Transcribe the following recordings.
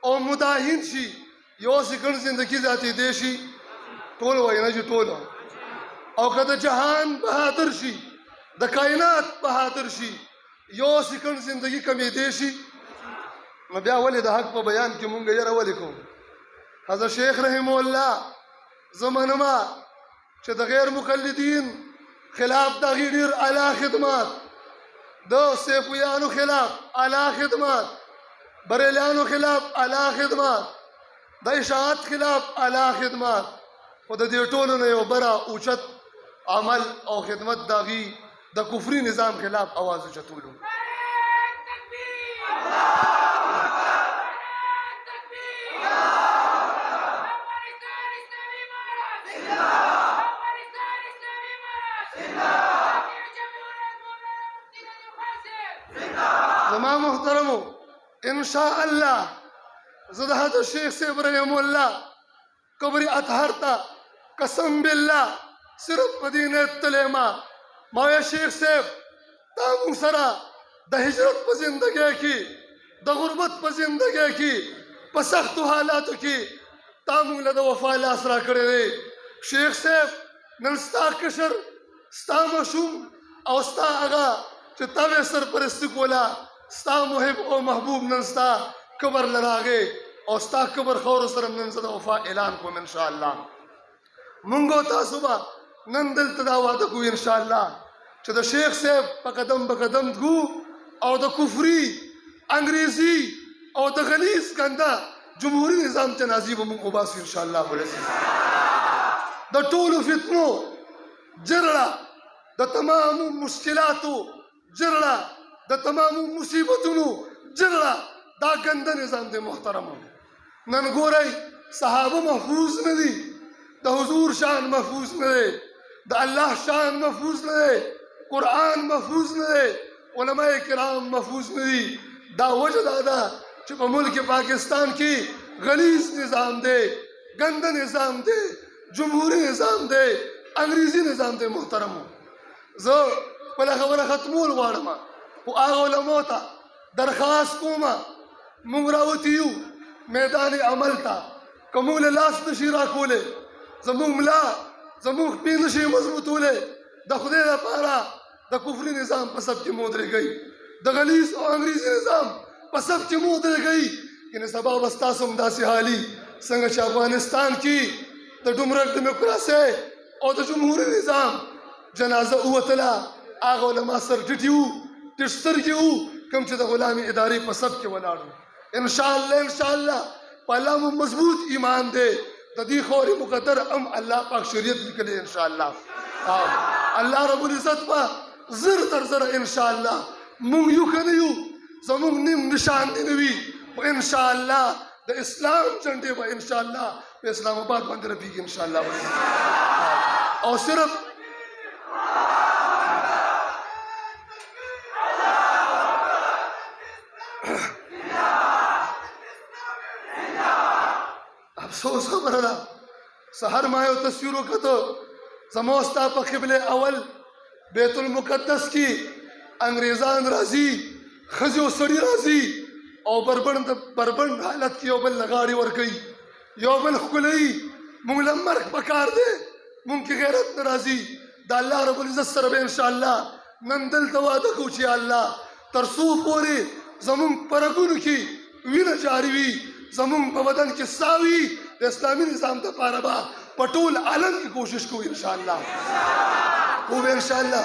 او مداهن شي یو سکند زندگی ذاتی دی شي ټول وایي نه چې ټول او که د جهان بهادر شي د کائنات بهادر شي یو سکند زندگی کمیدی شي نو بیا ولې د حق په بیان کې مونږ یاره ولې کوو حضرت شیخ رحمه الله زمانما چې د غیر مقلدین خلاف د هغې ډېر اعلی خدمات د صوفیانو خلاف اعلی خدمات بریلیانو خلاف اعلی خدمات د اشاعت خلاف اعلی خدمات خو د دې ټولو نه یو بره اوچت عمل او خدمت د هغې د کفري نظام خلاف اواز اوچتولو زما محترمو انشاء الله زه د حضرت شیخ صاحب رحم الله قبر اطهر ته قسم بالله صرف مدینه تللی ما وی شیخ صاحب تا مونږ سره د هجرت په زندګۍ کې د غربت په زندګۍ کې په سختو حالاتو کې تا مونږ له د وفا لاس را کړی دی شیخ صاحب نن ستا کشر ستا مشوم او ستا هغه چې تا وې سرپرستي کوله ستا محب او محبوب نن ستا قبر لراغې او ستا قبر خورو سره نن زه د وفا اعلان کوم انشاءالله مونږ او تاسو به نن دلته دا واده کوو انشاءالله چې د شیخ صاحب په قدم به قدم ځو او د کفري انګریزي او د غلیظ ګنده جمهوري نظام تنازي به مونږ وباسو انشاءالله العزیز د ټولو فتنو جرړه د تمامو مشکلاتو جرړه د تمامو مصیبتونو جرړه دا ګنده نظام دی محترمو نن ګورئ صحابه محفوظ نه دي د حضور شان محفوظ نه دی د الله شان محفوظ نه دی قرآن محفوظ نه دی علماء کرام محفوظ نه دي دا وجه دا ده چې په ملک پاکستان کې غلیظ نظام دی ګنده نظام دی جمهوري نظام دی انګریزي نظام دی محترمو زه خپله خبره ختمول غواړم خو هغه علماو ته درخواست کوم مونږ راوتي یو میدان عمل ته که مونږ له لاس نشي راکولی زمونږ ملا زمونږ خپې نشي مضبوطولی د خدای لپاره د کفري نظام په سب کې مو ودرېږئ د غلیظ او انګریزي نظام په سب کې مو ودرېږئ یعنې سبا به ستاسو هم داسې حالي څنګه چې افغانستان کې د ډومرک ډیموکراسۍ او د جمهوري نظام جنازه ووتله هغه علما سر ټیټي وو ټیټ سترګې وو کوم چې د غلامي ادارې په سب کې ولاړ وو انشاءالله انشاءالله په الله مو مضبوط ایمان دی د دې خورې مقدر هم الله پاک شریعت لیکلی انشاءالله الله رب العزت به زر تر زره انشاءالله مونږ یو که نه یو زمونږ نیم نشان دی نه وي خو انشاءالله د اسلام جنډې به انشاءالله په اسلام آباد باندې رپېږي انشاءالله او صرف افسوس خبره ده سحر ما یو تصویر وکړو زما ستا په قبله اول بیت المقدس کې انګریزان راځي ښځې او سړي راځي او بربند حالت کې یو بل له غاړې ورکوي یو بل ښکلوي مونږ له مرګ پکار دی مونږ کې غیرت نه راځي د الله رب العزت سره به انشاءالله نن دلته واده کوو چې الله تر څو پورې زمونږ په رګونو کې وینه جاري وي زمونږ په بدن کې ساه وي د اسلامي نظام دپاره به په ټول عالم کې کوشش کوو انشاءالله کوو به انشاءالله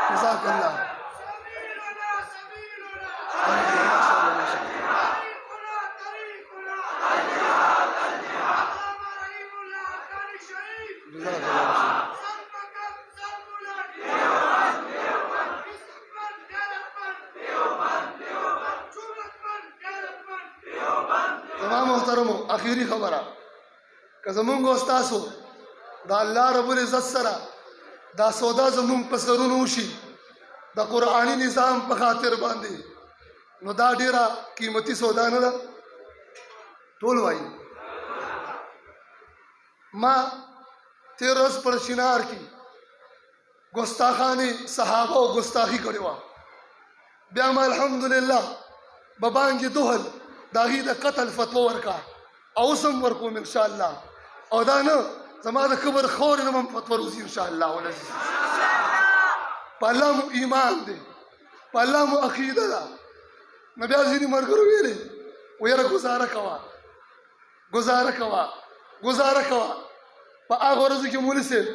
جزاک الله محترمو اخیری خبره که زمونږ او ستاسو د الله رب العزت سره دا سودا زمونږ په سرونو وشي د قرآني نظام په خاطر باندې نو دا ډیره قیمتي سودا نه ده ټول وایي ما تیر ورځ پر شینار کې ګستاخانې صحابه او ګستاخي کړې وه بیا ما الحمدلله ببانګې دوهل د هغې د قتل فتوا ورکړه او اوس هم ورکوم انشاءالله او دا نه زما د کبر خورې نه به هم فتوا روځي انشاءالله العزیز په الله مو ایمان دی په الله مو عقیده ده نو بیا ځینې ملګرو ویلې و یاره ګزاره کوه په هغه ورځو کې مولي صاحب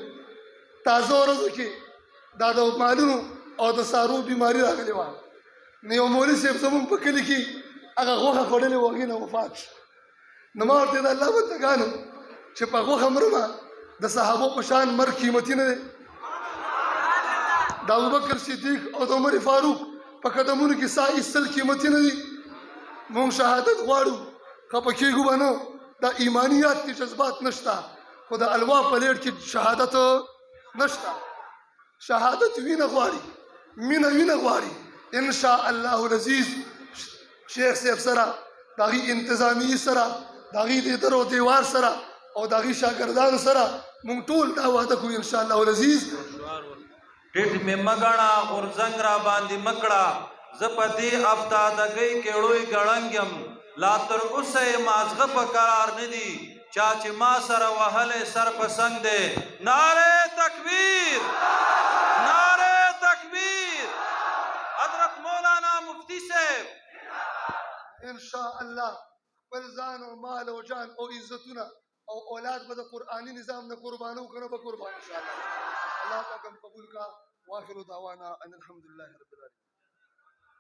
تازه ورځو کې دا د مالونو او د څاروو بیماري راغلې وه نو یو مولي صاحب زمونږ په کلي کې هغه غوښه خوړلې وه هغې نه وفات شو نو ما ورته د الله بندګانو چې په غوښه مرمه د صحابو په شان مرګ قیمتي نه دی د ابوبکر صدیق او د عمر فاروق په قدمونو کې ساه ایستل قیمتي نه دي مونږ شهادت غواړو خفه کېږو به نه دا ایمانیات کې جذبات نشته خو د الوا په لیډ کې شهادت نشته شهادت وینه غواړي مینه غواړي ان شاء الله العزیز شیخ صاحب سره د هغې انتظامي سره د هغې د در او دیوار سره او د هغې شاګردانو سره مونږ ټول دا وعده کوو ان شاء الله العزیز ټیټ مې مګڼه غورځنګ را باندې مکړه زه په دې افتادګۍ کې ړوی ګړنګ یم لا تر اوسه یې مازغه په قرار نه دي چا چې ما سره وهلی سر په سنګ دی نعرې تکبیر حضرت مولانا مفتی صاحب ان شاء الله خپل ځان او مال او جان او عزتونه او اولاد به د قرآني نظام نه قربانو که نه به قربان ان شاء الله الله پاک هم قبول کا واخر دعوانا ان الحمد لله رب العالمین